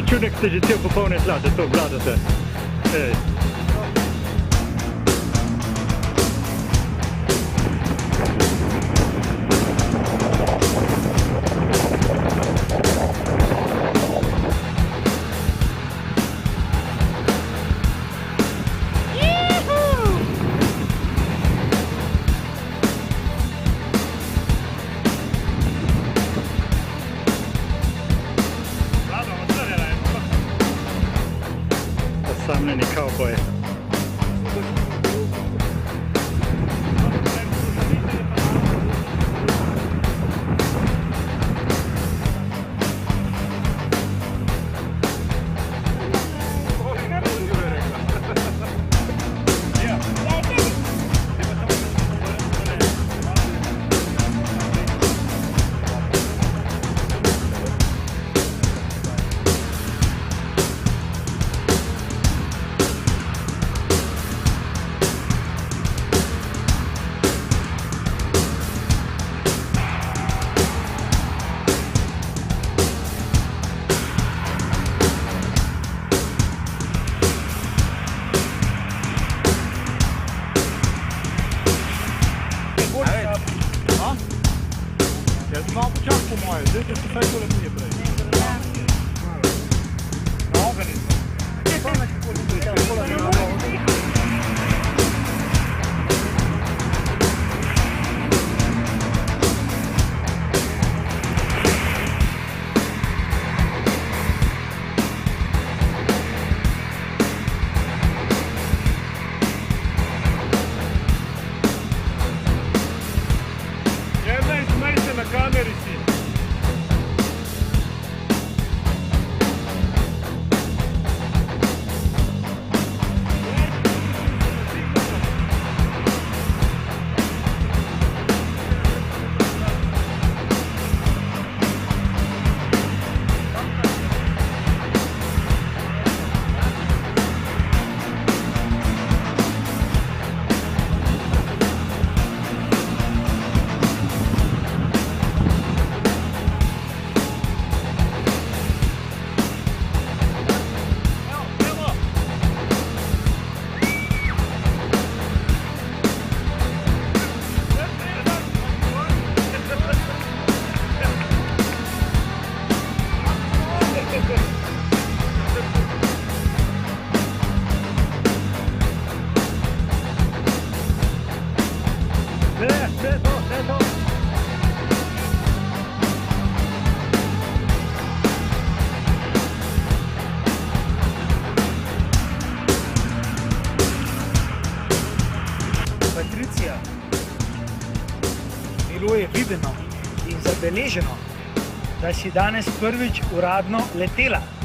čudek ste že cel popolne slade, to obvladate. Osamljeni kavboj. Jaz sem malo počas po moje, zdaj se vsaj tole nije prej. Na oga nisem. Na kameri si. Patricija, bilo je videno in zabeleženo, da si danes prvič uradno letela.